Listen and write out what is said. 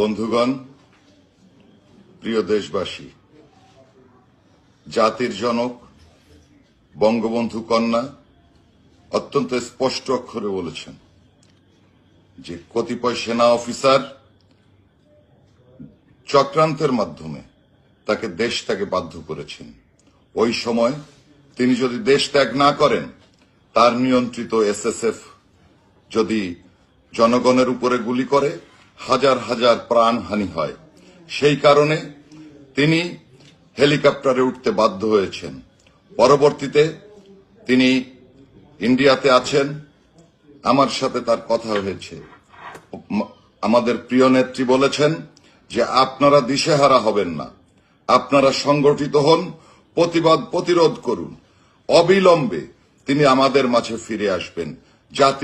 বন্ধুগণ, প্রিয় দেশবাসী, জাতির জনক বঙ্গবন্ধু কন্যা অত্যন্ত স্পষ্ট অক্ষরে বলেছেন যে কতিপয় সেনা অফিসার চক্রান্তের মাধ্যমে তাকে দেশ ত্যাগে বাধ্য করেছেন। ওই সময় তিনি যদি দেশ ত্যাগ না করেন, তার নিয়ন্ত্রিত এসএসএফ যদি জনগণের উপরে গুলি করে, হাজার হাজার প্রাণহানি হয়। সেই কারণে তিনি হেলিকপ্টারে উঠতে বাধ্য হয়েছেন। পরবর্তীতে তিনি ইন্ডিয়াতে আছেন, আমার সাথে তার কথা হয়েছে। আমাদের প্রিয় নেত্রী বলেছেন যে আপনারা দিশেহারা হবেন না, আপনারা সংগঠিত হন, প্রতিরোধ করুন। অবিলম্বে তিনি আমাদের মাঝে ফিরে আসবেন। জাতি